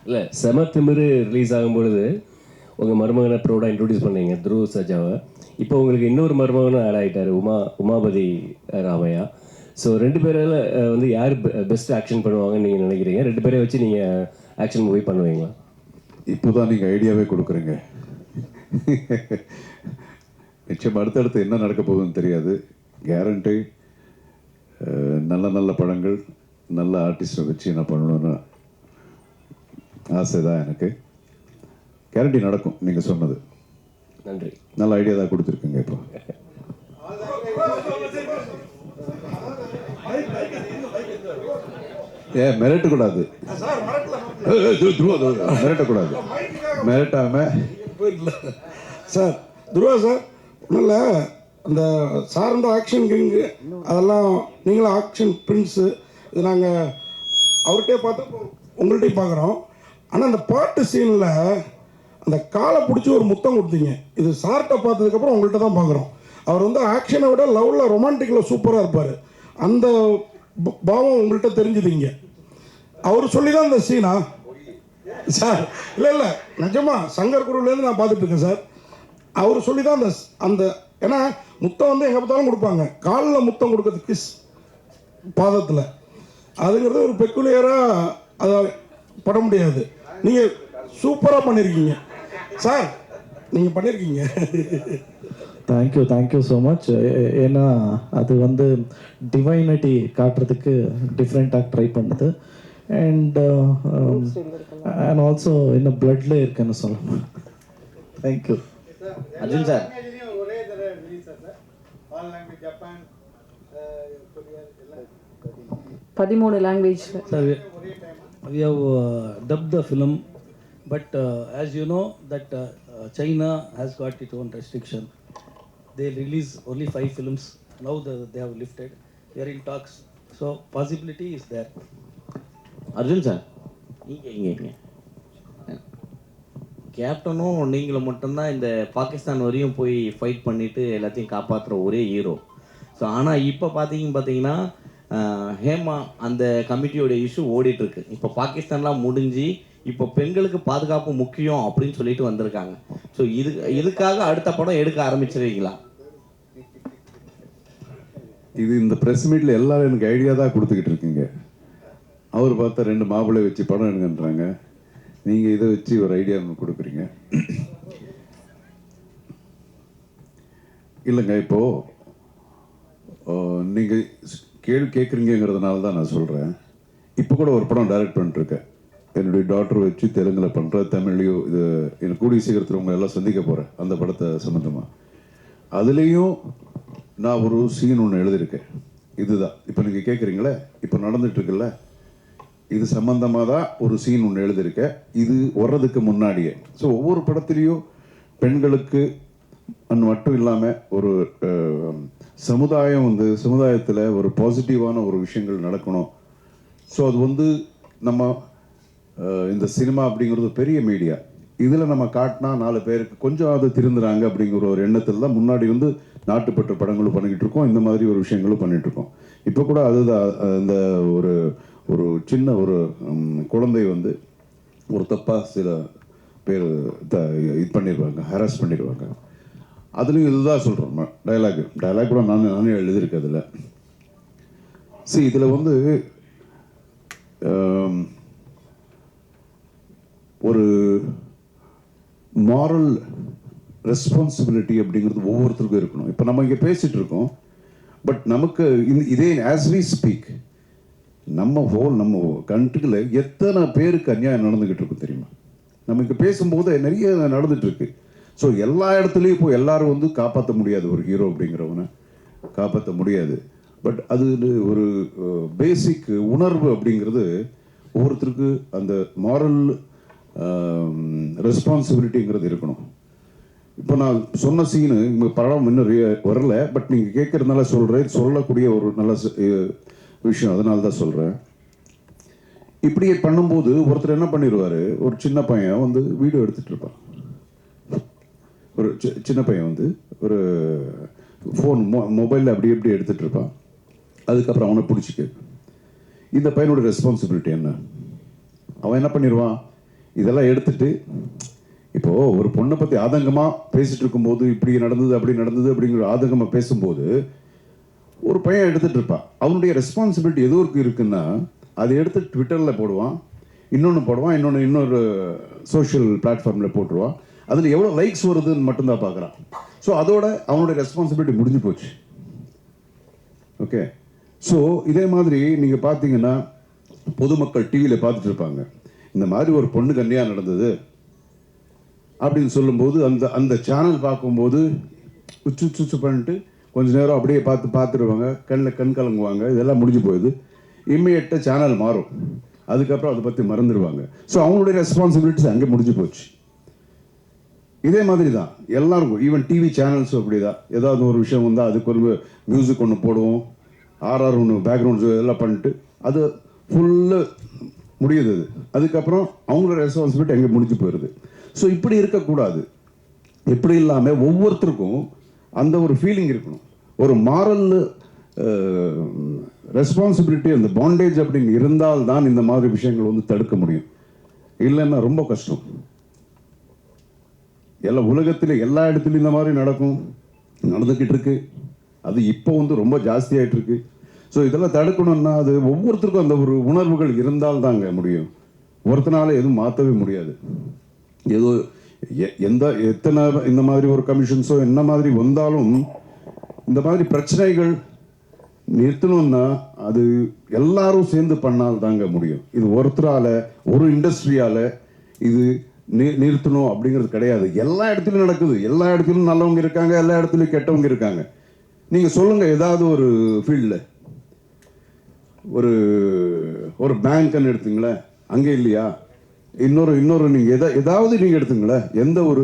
இல்லை செம திமிரு ரிலீஸ் ஆகும்பொழுது உங்கள் மருமகனை ப்ரௌடாக இன்ட்ரடியூஸ் பண்ணீங்க துருவ சஜாவை. இப்போ உங்களுக்கு இன்னொரு மருமகனும் ஆட் ஆகிட்டார், உமாபதி ராமையா. ஸோ 2 பேரில் வந்து யார் பெஸ்ட் ஆக்ஷன் பண்ணுவாங்கன்னு நீங்கள் நினைக்கிறீங்க? 2 பேரை வச்சு நீங்கள் ஆக்ஷன் மூவி பண்ணுவீங்களா? இப்போ தான் நீங்கள் ஐடியாவே கொடுக்குறீங்க. நிச்சயம் அடுத்தடுத்து என்ன நடக்க போகுதுன்னு தெரியாது. கேரண்டி நல்ல நல்ல படங்கள், நல்ல ஆர்டிஸ்டை வச்சு என்ன பண்ணணும்னு ஆசை தான் எனக்கு. கேரண்டி நடக்கும். நீங்கள் சொன்னது நன்றி. நல்ல ஐடியா தான் கொடுத்துருக்குங்க. இப்போ மிரட்டக்கூடாது, மிரட்டக்கூடாது, மிரட்டாம சார். துருவா சார் ஒன்றும் இல்லை, அந்த சாரோட ஆக்ஷன் கிங்கு அதெல்லாம் நீங்களும் ஆக்ஷன் பிரின்ஸு, இது நாங்கள் அவர்கிட்டே பார்த்தா உங்கள்கிட்டையும் பார்க்குறோம். ஆனால் அந்த பாட்டு சீனில் அந்த காலை பிடிச்சி ஒரு முத்தம் கொடுத்தீங்க. இது சார்கிட்ட பார்த்ததுக்கப்புறம் உங்கள்கிட்ட தான் பார்க்குறோம். அவர் வந்து ஆக்ஷனை விட லவ்வில் ரொமான்டிக்கில் சூப்பராக இருப்பார். அந்த பாவம் உங்கள்கிட்ட தெரிஞ்சுதீங்க. அவர் சொல்லி தான் இந்த சீனா சார்? இல்லை நிஜமா சங்கர் குருவிலேருந்து நான் பார்த்துட்டு இருக்கேன் சார். அவர் சொல்லி தான் அந்த ஏன்னா முத்தம் வந்து எங்கே பார்த்தாலும் கொடுப்பாங்க, காலில் முத்தம் கொடுக்கறது கிஸ் பாதத்தில், அதுங்கிறது ஒரு பெக்குலியராக அதை பட முடியாது. நீங்கள் சூப்பராக பண்ணியிருக்கீங்க சார், நீங்கள் பண்ணியிருக்கீங்க. Thank you so much. ஏன்னா அது வந்து டிவைனிட்டி காட்டுறதுக்கு டிஃப்ரெண்ட்டாக ட்ரை பண்ணுது. அண்ட் ஆல்சோ இன்னும் பிளட்ல இருக்குன்னு சொல்லணும். Thank you. Arjun sir, 13 language. Sir, we have dubbed the film, but as you know that China has got its own restriction. They release only 5 films. Now they have lifted. We are in talks. So possibility is there. Arjun sir, இங்கே கேப்டனும் நீங்களும் மட்டும்தான் இந்த பாகிஸ்தான் வரையும் போய் fight பண்ணிவிட்டு எல்லாத்தையும் காப்பாற்றுற ஒரே hero. So ஆனால் இப்போ பார்த்தீங்கன்னா ஹேமா அந்த கமிட்டியோட இஷ்யூ ஓடிட்டுருக்கு. இப்போ பாகிஸ்தான்லாம் முடிஞ்சு இப்போ பெண்களுக்கு பாதுகாப்பு முக்கியம் அப்படின்னு சொல்லிட்டு வந்திருக்காங்க. ஸோ இதுக்காக அடுத்த படம் எடுக்க ஆரம்பிச்சிருக்கீங்களா? இது இந்த ப்ரெஸ் மீட்டில் எல்லாரும் எனக்கு ஐடியா தான் கொடுத்துக்கிட்டு இருக்கீங்க. அவர் பார்த்தா 2 மாப்பிள்ளை வச்சு படம் எடுங்கன்றாங்க, நீங்கள் இதை வச்சு ஒரு ஐடியா கொடுக்குறீங்க. இல்லைங்க, இப்போது நீங்கள் கேள்வி கேட்குறீங்கிறதுனால தான் நான் சொல்கிறேன். இப்போ கூட ஒரு படம் டைரக்ட் பண்ணிட்டுருக்கேன், என்னுடைய டாக்டர் வச்சு தெலுங்கில் பண்ணுற, தமிழ்லையோ இது எனக்கு கூடிய சீக்கிரத்தில் உங்களை எல்லாம் சந்திக்க போகிறேன் அந்த படத்தை சம்மந்தமாக. அதுலேயும் நான் ஒரு சீன் ஒன்று எழுதியிருக்கேன். இதுதான் இப்போ நீங்கள் கேட்குறீங்களே, இப்போ நடந்துகிட்ருக்குல்ல, இது சம்மந்தமாக தான் ஒரு சீன் ஒன்று எழுதியிருக்கேன். இது வர்றதுக்கு முன்னாடியே. ஸோ ஒவ்வொரு படத்துலேயும் பெண்களுக்கு மட்டும் இல்லாமல் ஒரு சமுதாயம் வந்து சமுதாயத்தில் ஒரு பாசிட்டிவான ஒரு விஷயங்கள் நடக்கணும். ஸோ அது வந்து நம்ம இந்த சினிமா அப்படிங்கிறது பெரிய மீடியா, இதில் நம்ம காட்டினா 4 பேருக்கு கொஞ்சம் அது திருந்துறாங்க அப்படிங்கிற ஒரு எண்ணத்தில் தான் முன்னாடி வந்து நாட்டுப்பற்று படங்களும் பண்ணிக்கிட்டு இருக்கோம், இந்த மாதிரி ஒரு விஷயங்களும் பண்ணிகிட்ருக்கோம். இப்போ கூட அதுதான் இந்த ஒரு சின்ன ஒரு குழந்தை வந்து ஒரு தப்பாக சில பேர் இது பண்ணிடுவாங்க, ஹராஸ் பண்ணிடுவாங்க. அதுலேயும் இதுதான் சொல்கிறோம் டைலாக் கூட நானே எழுதியிருக்கேன் அதில். சரி, இதில் வந்து ஒரு மாரல் ரெஸ்பான்சிபிலிட்டி அப்படிங்கிறது ஒவ்வொருத்தருக்கும் இருக்கணும். இப்போ நம்ம இங்கே பேசிகிட்டு இருக்கோம், பட் நமக்கு இதே ஆஸ் வி ஸ்பீக் நம்ம கண்ட்ரியில் எத்தனை பேருக்கு அநியாயம் நடந்துக்கிட்டு இருக்கும் தெரியுமா? நம்ம இங்கே பேசும்போது நிறைய நடந்துட்டு இருக்கு. ஸோ எல்லா இடத்துலையும் இப்போ எல்லாரும் வந்து காப்பாற்ற முடியாது, ஒரு ஹீரோ அப்படிங்கிறவனை காப்பாற்ற முடியாது. பட் அது ஒரு பேசிக் உணர்வு அப்படிங்கிறது ஒவ்வொருத்தருக்கு அந்த மாரல் ரெஸ்பான்சிபிலிட்டிங்கிறது இருக்கணும். இப்போ நான் சொன்ன சீனு இங்கே படம் இன்னும் வரல, பட் நீங்கள் கேட்குறதுனால சொல்லக்கூடிய ஒரு நல்ல விஷயம், அதனால தான் சொல்கிறேன். இப்படியே பண்ணும்போது ஒருத்தர் என்ன பண்ணிடுவார், ஒரு சின்ன பையன் வந்து வீடியோ எடுத்துகிட்டு இருப்பான். ஒரு சின்ன பையன் வந்து ஒரு ஃபோன் மொபைலில் அப்படி எப்படி எடுத்துகிட்டு இருப்பான். அதுக்கப்புறம் அவனை பிடிச்சிக்க, இந்த பையனோட ரெஸ்பான்சிபிலிட்டி என்ன? அவன் என்ன பண்ணிடுவான், இதெல்லாம் எடுத்துட்டு இப்போது ஒரு பொண்ணை பற்றி ஆதங்கமாக பேசிகிட்டு இருக்கும்போது இப்படி நடந்தது அப்படி நடந்தது அப்படிங்கிற ஆதங்கமாக பேசும்போது ஒரு பையன் எடுத்துகிட்டு இருப்பான். அவனுடைய ரெஸ்பான்சிபிலிட்டி எது ஒரு இருக்குன்னா அதை எடுத்து ட்விட்டரில் போடுவான், இன்னொன்று போடுவான், இன்னொரு சோஷியல் பிளாட்ஃபார்மில் போட்டுருவான். அதில் எவ்வளோ லைக்ஸ் வருதுன்னு மட்டும்தான் பார்க்குறான். ஸோ அதோட அவனுடைய ரெஸ்பான்சிபிலிட்டி முடிஞ்சு போச்சு. ஓகே, ஸோ இதே மாதிரி நீங்கள் பார்த்தீங்கன்னா பொதுமக்கள் டிவியில் பார்த்துட்டு இருப்பாங்க, இந்த மாதிரி ஒரு பொண்ணுக்கு அநியாயம் நடந்தது அப்படின்னு சொல்லும்போது அந்த சேனல் பார்க்கும்போது உச்சு பண்ணிட்டு கொஞ்ச நேரம் அப்படியே பார்த்துருவாங்க, கண் கலங்குவாங்க, இதெல்லாம் முடிஞ்சு போயிடுது. இம்மிடியட்டாக சேனல் மாறும், அதுக்கப்புறம் அதை பற்றி மறந்துடுவாங்க. ஸோ அவங்களுடைய ரெஸ்பான்சிபிலிட்டிஸ் அங்கே முடிஞ்சு போச்சு. இதே மாதிரி தான் எல்லாருக்கும், ஈவன் டிவி சேனல்ஸும் அப்படி தான். ஏதாவது ஒரு விஷயம் வந்தால் அதுக்கு ஒரு மியூசிக் ஒன்று போடுவோம், ஆர்ஆர் ஒன்று பேக்ரவுண்ட்ஸ் எல்லாம் பண்ணிட்டு அது ஃபுல்லு முடியுது. அதுக்கப்புறம் அவங்களோட ரெஸ்பான்சிபிலிட்டி அங்கே முடிஞ்சு போயிடுது. ஸோ இப்படி இருக்கக்கூடாது. எப்படி இல்லாமல் ஒவ்வொருத்தருக்கும் அந்த ஒரு ஃபீலிங் இருக்கணும், ஒரு மாரல் ரெஸ்பான்சிபிலிட்டி, அந்த பாண்டேஜ் அப்படின்னு இருந்தால்தான் இந்த மாதிரி விஷயங்கள் வந்து தடுக்க முடியும். இல்லைன்னா ரொம்ப கஷ்டம். உலகத்தில் எல்லா இடத்துலையும் இந்த மாதிரி நடந்துக்கிட்டு இருக்கு. அது இப்போ வந்து ரொம்ப ஜாஸ்தியாகிட்டு இருக்கு. ஸோ இதெல்லாம் தடுக்கணும்னா அது ஒவ்வொருத்தருக்கும் அந்த ஒரு உணர்வுகள் இருந்தால் தாங்க முடியும். ஒருத்தனால எதுவும் மாற்றவே முடியாது. ஏதோ எத்தனை இந்த மாதிரி ஒரு கமிஷன்ஸோ என்ன மாதிரி வந்தாலும் இந்த மாதிரி பிரச்சனைகள் நிறுத்தணும்னா அது எல்லாரும் சேர்ந்து பண்ணால் தாங்க முடியும். இது ஒருத்தரால ஒரு இண்டஸ்ட்ரியால இது நிறுத்தணும் அப்படிங்கிறது கிடையாது. எல்லா இடத்துலையும் நடக்குது. எல்லா இடத்துலையும் நல்லவங்க இருக்காங்க, எல்லா இடத்துலையும் கெட்டவங்க இருக்காங்க. நீங்கள் சொல்லுங்கள், ஏதாவது ஒரு ஃபீல்டில் ஒரு பேங்க்னு எடுத்துங்களேன், அங்கே இல்லையா? இன்னொரு நீங்கள் ஏதாவது நீங்கள் எடுத்துங்களேன், எந்த ஒரு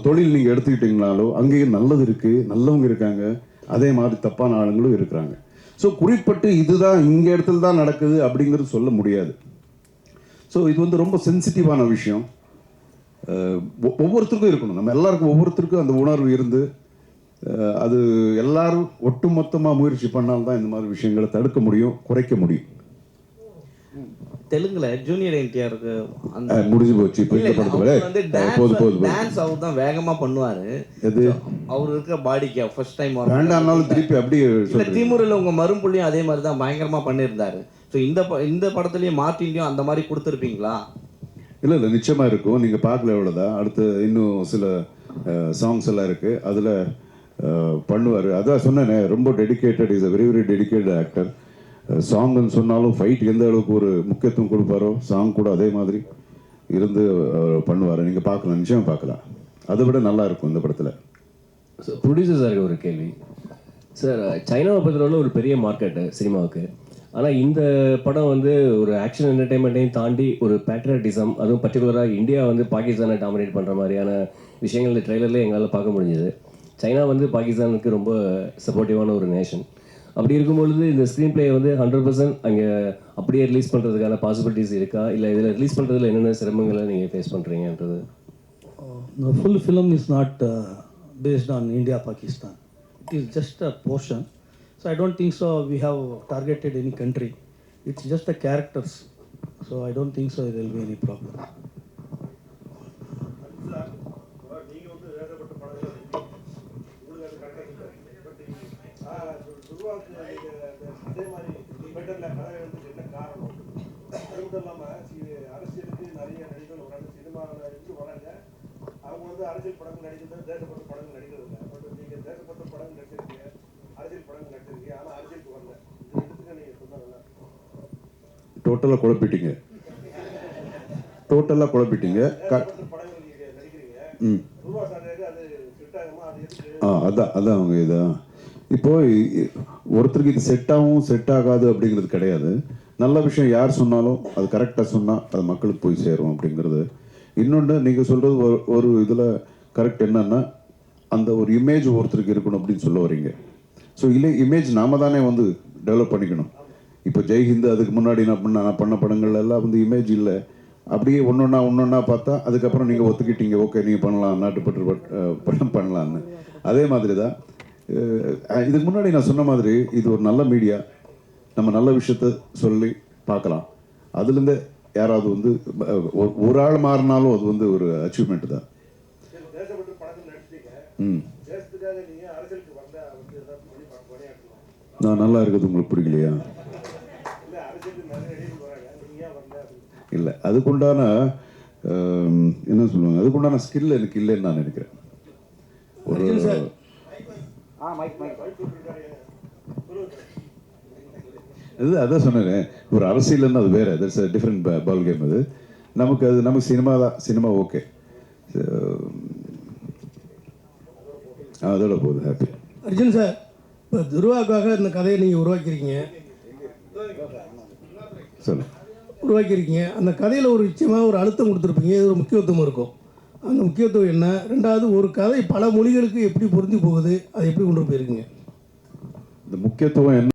தொழில் நீங்கள் எடுத்துக்கிட்டீங்கனாலும் அங்கேயும் நல்லது இருக்குது, நல்லவங்க இருக்காங்க, அதே மாதிரி தப்பான ஆளுங்களும் இருக்கிறாங்க. ஸோ குறிப்பிட்டு இதுதான் இங்கே இடத்துல தான் நடக்குது அப்படிங்கிறது சொல்ல முடியாது. ஸோ இது வந்து ரொம்ப சென்சிட்டிவான விஷயம். ஒவ்வொருத்தருக்கும் இருக்கணும். நம்ம எல்லாருக்கும் ஒவ்வொருத்தருக்கும் அந்த உணர்வு இருந்து அது எல்லாரும் ஒட்டுமொத்தமாக முயற்சி பண்ணால்தான் இந்த மாதிரி விஷயங்களை தடுக்க முடியும், குறைக்க முடியும். தெலுங்குல ஜூனியர் என்டிஆருக்கு அந்த முடிஞ்சு போச்சு. இப்போ இந்த படத்துல டான்ஸ் அவர் தான் வேகமா பண்ணுவாரு. அவர் இருக்க பாடிக்கு ஃபர்ஸ்ட் டைம் வேண்டாம்னாலும் திருப்பி அப்படியே இல்ல, திமுறில் உங்க மரும்புள்ளியும் அதே மாதிரி தான் பயங்கரமா பண்ணியிருந்தாரு. ஸோ இந்த படத்துலயும் மார்ட்டின்லயும் அந்த மாதிரி கொடுத்துருப்பீங்களா? இல்லை நிச்சயமாக இருக்கும். நீங்கள் பார்க்கல எவ்வளோதான். அடுத்து இன்னும் சில சாங்ஸ் எல்லாம் இருக்குது, அதில் பண்ணுவார். அதான் சொன்னேனே, ரொம்ப dedicated, is a very very dedicated actor. சாங்குன்னு சொன்னாலும் ஃபைட் எந்த அளவுக்கு ஒரு முக்கியத்துவம் கொடுப்பாரோ சாங் கூட அதே மாதிரி இருந்து பண்ணுவார். நீங்கள் பார்க்கலாம், நிச்சயமாக பார்க்கலாம். அதை விட நல்லா இருக்கும் இந்த படத்தில். ஸோ ப்ரொடியூசர் சாருக்கு ஒரு கேள்வி சார். சைனாவை பொறுத்தவரை ஒரு பெரிய மார்க்கெட்டு சினிமாவுக்கு. ஆனால் இந்த படம் வந்து ஒரு ஆக்ஷன் என்டர்டெயின்மெண்ட்டையும் தாண்டி ஒரு பேட்ரியாட்டிசம், அதுவும் பர்டிகுலராக இந்தியா வந்து பாகிஸ்தானை டாமினேட் பண்ணுற மாதிரியான விஷயங்கள் இந்த ட்ரெய்லர்லேயே எங்களால் பார்க்க முடிஞ்சுது. சைனா வந்து பாகிஸ்தானுக்கு ரொம்ப சப்போர்ட்டிவான ஒரு நேஷன். அப்படி இருக்கும்பொழுது இந்த ஸ்க்ரீன் பிளே வந்து 100% அங்கே அப்படியே ரிலீஸ் பண்ணுறதுக்கான பாசிபிலிட்டிஸ் இருக்கா, இல்லை இதில் ரிலீஸ் பண்ணுறதுல என்னென்ன சிரமங்களை நீங்கள் face பண்ணுறீங்கன்றது? The full film is not based on India Pakistan. It is just a portion. So I don't think so we have targeted any country. It's just the characters. So I don't think so there will be any problem. அரசியல் படங்கள் நடிக்கிறது, தேசப்பட்ட படங்கள் நடிக்கிறது இல்லை. But நீங்கள் தேசப்பட்ட படங்கள் நடிச்சிருக்கீங்க, அரசியல் படங்கள் நடிச்சிருக்கீங்க, ஆனால் அரசியலுக்கு வரல. இது ரெண்டுத்துக்கு நீங்கள் சொன்னாங்க. டோட்டலாக குழப்பிட்டீங்க. படங்கள் நீங்கள் நடிக்கிறீங்க. துருவா சாருக்கு அது செட் ஆகுமா? அது எதுக்கு? அதான் அவங்க இதான் இப்போ ஒருத்தருக்கு இது செட் ஆகும் செட் ஆகாது அப்படிங்கிறது கிடையாது. நல்ல விஷயம் யார் சொன்னாலும் அது கரெக்டாக சொன்னால் அது மக்களுக்கு போய் சேரும் அப்படிங்கிறது. இன்னொன்று நீங்கள் சொல்கிறது ஒரு இதில் கரெக்ட். என்னன்னா அந்த ஒரு இமேஜ் ஒருத்தருக்கு இருக்கணும் அப்படின்னு சொல்ல வரீங்க. ஸோ இல்லை, இமேஜ் நாம தானே வந்து டெவலப் பண்ணிக்கணும். இப்போ ஜெய்ஹிந்த் அதுக்கு முன்னாடி நான் பண்ண படங்கள் எல்லாம் வந்து இமேஜ் இல்லை. அப்படியே ஒன்றொன்னா பார்த்தா அதுக்கப்புறம் நீங்கள் ஒத்துக்கிட்டீங்க, ஓகே நீங்கள் பண்ணலாம், நாட்டுப்பற்று படம் பண்ணலான்னு. அதே மாதிரி தான் இதுக்கு முன்னாடி நான் சொன்ன மாதிரி இது ஒரு நல்ல மீடியா. நம்ம நல்ல விஷயத்த சொல்லி பார்க்கலாம். அதுலேருந்து யாராவது வந்து ஒரு ஆள் மாறினாலும் அது வந்து ஒரு அச்சீவ்மெண்ட் தான். ம், நான் நல்லா இருக்கிறது உங்களுக்கு பிடிக்கலையா? இல்லை, அதுக்குண்டான என்ன சொல்லுவாங்க, அதுக்குண்டான ஸ்கில் எனக்கு இல்லைன்னு நான் நினைக்கிறேன். ஒரு அதான் சொன்னேன், ஒரு அரசியல்னு அது வேற, that's a different ball game. அது நமக்கு சினிமா தான், சினிமா ஓகே, அதோட போகுது, ஹாப்பி. அர்ஜுன் சார், இப்போ துருவாக்காக இந்த கதையை நீங்கள் உருவாக்கியிருக்கீங்க. அந்த கதையில் ஒரு நிச்சயமாக ஒரு அழுத்தம் கொடுத்துருப்பீங்க, இது ஒரு முக்கியத்துவம் இருக்கும். அந்த முக்கியத்துவம் என்ன? ரெண்டாவது, ஒரு கதை பல மொழிகளுக்கு எப்படி பொருந்தி போகுது, அதை எப்படி கொண்டு போயிருக்கீங்க? இந்த முக்கியத்துவம் என்ன?